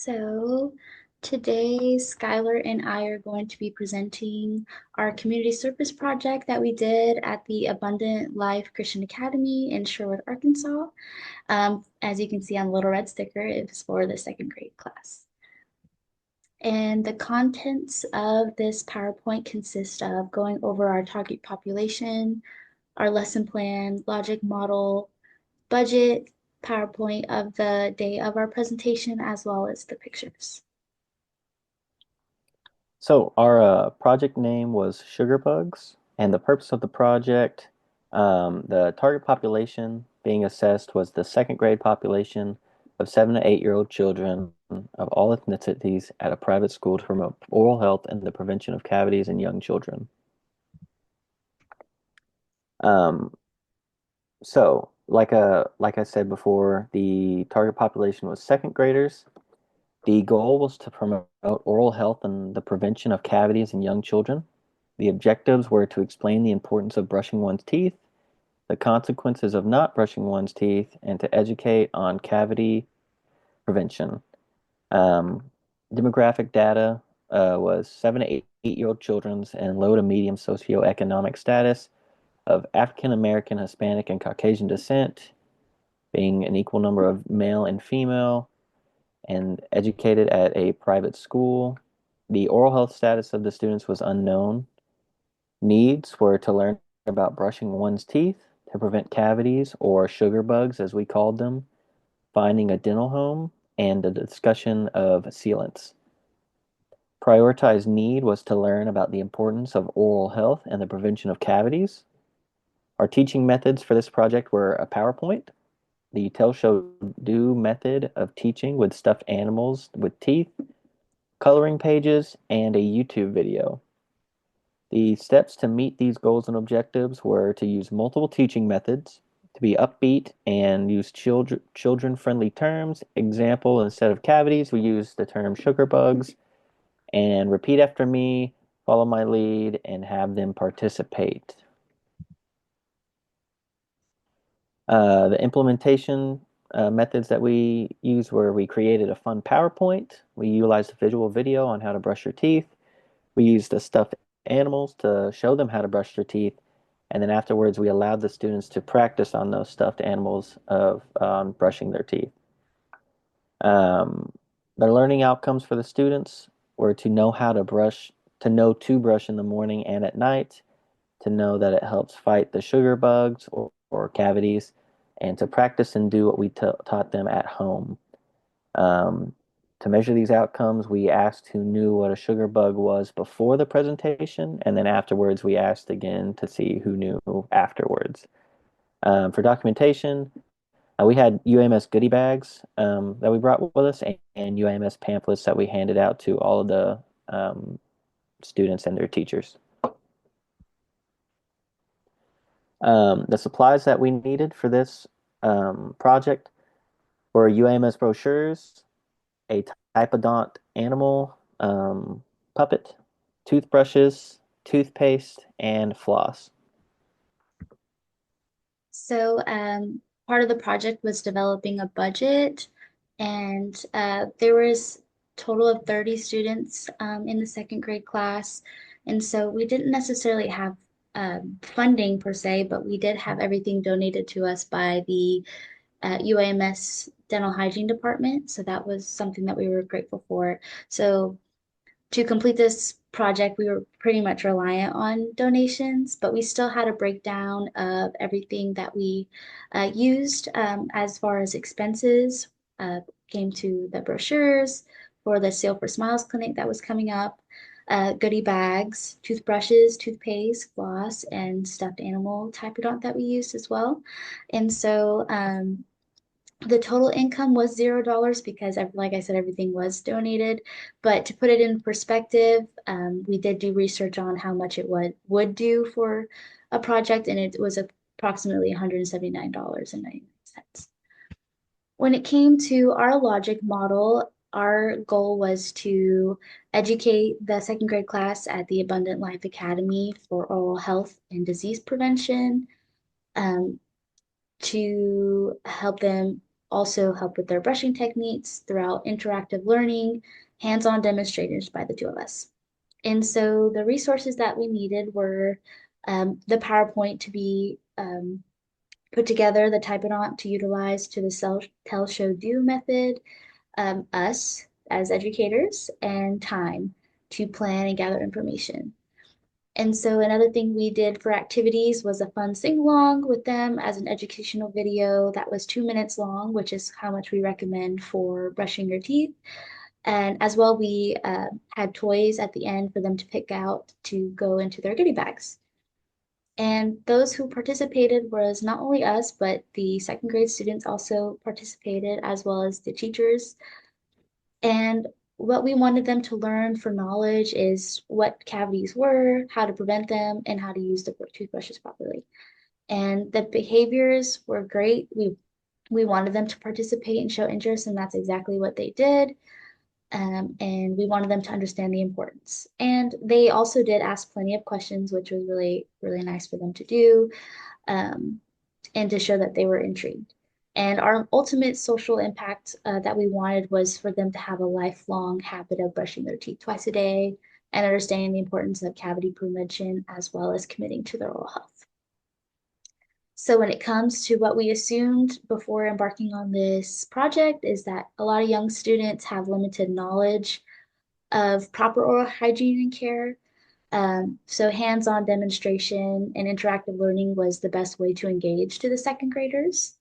So today, Skylar and I are going to be presenting our community service project that we did at the Abundant Life Christian Academy in Sherwood, Arkansas. As you can see on the little red sticker, it was for the second grade class. And the contents of this PowerPoint consist of going over our target population, our lesson plan, logic model, budget, PowerPoint of the day of our presentation, as well as the pictures. So our project name was Sugar Bugs, and the purpose of the project, the target population being assessed was the second grade population of 7 to 8 year old children of all ethnicities at a private school to promote oral health and the prevention of cavities in young children. Um, like I said before, the target population was second graders. The goal was to promote oral health and the prevention of cavities in young children. The objectives were to explain the importance of brushing one's teeth, the consequences of not brushing one's teeth, and to educate on cavity prevention. Um, Demographic data was 7 to 8 year old children's and low to medium socioeconomic status of African American, Hispanic, and Caucasian descent, being an equal number of male and female, and educated at a private school. The oral health status of the students was unknown. Needs were to learn about brushing one's teeth to prevent cavities or sugar bugs, as we called them, finding a dental home, and a discussion of sealants. Prioritized need was to learn about the importance of oral health and the prevention of cavities. Our teaching methods for this project were a PowerPoint, the Tell Show Do method of teaching with stuffed animals with teeth, coloring pages, and a YouTube video. The steps to meet these goals and objectives were to use multiple teaching methods, to be upbeat and use children-friendly terms. Example, instead of cavities, we use the term sugar bugs, and repeat after me, follow my lead, and have them participate. The implementation methods that we used were we created a fun PowerPoint. We utilized a visual video on how to brush your teeth. We used the stuffed animals to show them how to brush their teeth. And then afterwards, we allowed the students to practice on those stuffed animals of brushing their teeth. Um, the learning outcomes for the students were to know how to brush, to know to brush in the morning and at night, to know that it helps fight the sugar bugs or cavities, and to practice and do what we taught them at home. Um, to measure these outcomes, we asked who knew what a sugar bug was before the presentation, and then afterwards, we asked again to see who knew afterwards. For documentation, we had UAMS goodie bags that we brought with us and UAMS pamphlets that we handed out to all of the students and their teachers. The supplies that we needed for this project were UAMS brochures, a Typodont animal puppet, toothbrushes, toothpaste, and floss. So part of the project was developing a budget, and there was a total of 30 students in the second grade class. And so we didn't necessarily have funding per se, but we did have everything donated to us by the UAMS Dental Hygiene Department. So that was something that we were grateful for. So to complete this project, we were pretty much reliant on donations, but we still had a breakdown of everything that we used as far as expenses. Came to the brochures for the Seal for Smiles clinic that was coming up, goodie bags, toothbrushes, toothpaste, floss, and stuffed animal typodont that we used as well. And so the total income was $0 because, like I said, everything was donated. But to put it in perspective, we did do research on how much it would do for a project, and it was approximately $179.99. When it came to our logic model, our goal was to educate the second grade class at the Abundant Life Academy for oral health and disease prevention, um, to help them also help with their brushing techniques throughout interactive learning, hands-on demonstrators by the two of us. And so the resources that we needed were the PowerPoint to be put together, the Typodont to utilize to the tell, show, do method, us as educators, and time to plan and gather information. And so another thing we did for activities was a fun sing along with them as an educational video that was 2 minutes long, which is how much we recommend for brushing your teeth. And as well, we had toys at the end for them to pick out to go into their goodie bags. And those who participated was not only us, but the second grade students also participated, as well as the teachers. And what we wanted them to learn for knowledge is what cavities were, how to prevent them, and how to use the toothbrushes properly. And the behaviors were great. We wanted them to participate and show interest, and that's exactly what they did. And we wanted them to understand the importance. And they also did ask plenty of questions, which was really, really nice for them to do, um, and to show that they were intrigued. And our ultimate social impact that we wanted was for them to have a lifelong habit of brushing their teeth twice a day and understanding the importance of cavity prevention as well as committing to their oral health. So when it comes to what we assumed before embarking on this project is that a lot of young students have limited knowledge of proper oral hygiene and care. So hands-on demonstration and interactive learning was the best way to engage to the second graders.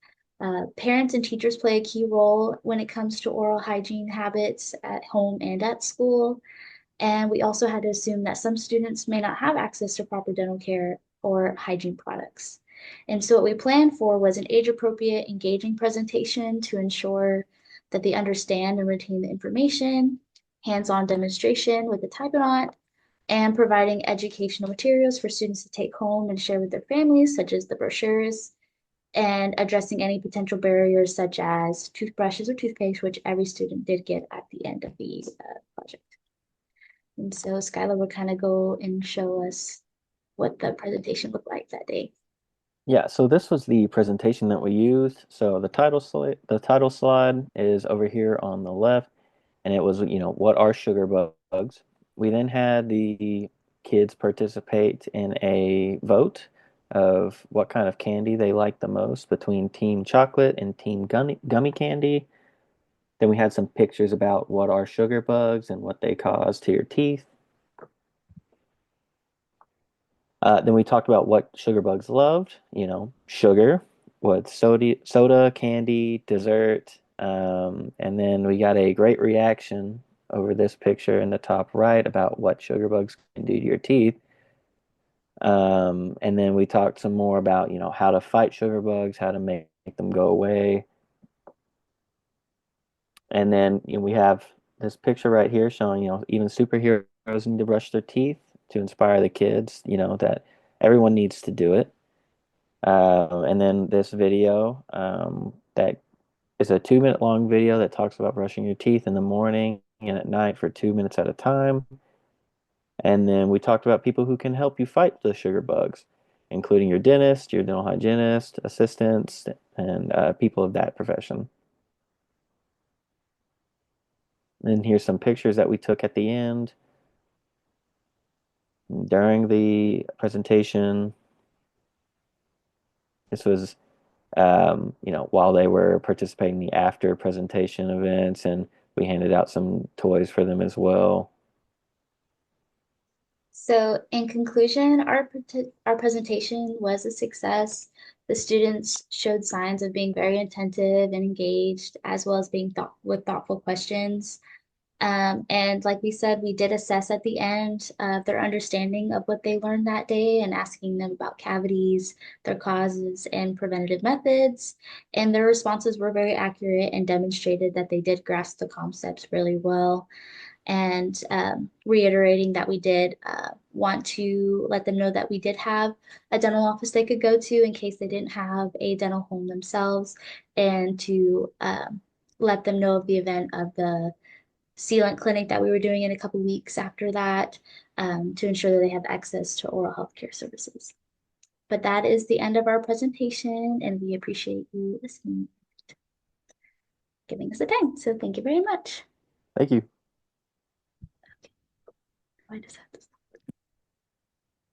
Parents and teachers play a key role when it comes to oral hygiene habits at home and at school. And we also had to assume that some students may not have access to proper dental care or hygiene products. And so what we planned for was an age-appropriate, engaging presentation to ensure that they understand and retain the information, hands-on demonstration with the Typodont, and providing educational materials for students to take home and share with their families, such as the brochures, and addressing any potential barriers such as toothbrushes or toothpaste, which every student did get at the end of the project. And so Skylar will kind of go and show us what the presentation looked like that day. Yeah, so this was the presentation that we used. So the title slide is over here on the left, and it was, what are sugar bugs? We then had the kids participate in a vote of what kind of candy they liked the most between Team Chocolate and Team Gummy Candy. Then we had some pictures about what are sugar bugs and what they cause to your teeth. Then we talked about what sugar bugs loved, sugar, what soda, candy, dessert. And then we got a great reaction over this picture in the top right about what sugar bugs can do to your teeth. And then we talked some more about, how to fight sugar bugs, how to make them go away. And then we have this picture right here showing, even superheroes need to brush their teeth to inspire the kids, that everyone needs to do it. And then this video that is a 2 minute long video that talks about brushing your teeth in the morning and at night for 2 minutes at a time. And then we talked about people who can help you fight the sugar bugs, including your dentist, your dental hygienist, assistants, and people of that profession. And here's some pictures that we took at the end during the presentation. This was while they were participating in the after presentation events, and we handed out some toys for them as well. So in conclusion, our presentation was a success. The students showed signs of being very attentive and engaged, as well as being thoughtful questions. And like we said, we did assess at the end their understanding of what they learned that day and asking them about cavities, their causes, and preventative methods. And their responses were very accurate and demonstrated that they did grasp the concepts really well. And reiterating that we did want to let them know that we did have a dental office they could go to in case they didn't have a dental home themselves, and to let them know of the event of the sealant clinic that we were doing in a couple weeks after that, to ensure that they have access to oral health care services. But that is the end of our presentation, and we appreciate you listening. giving us the time. So thank you very much. Thank you. I just have to.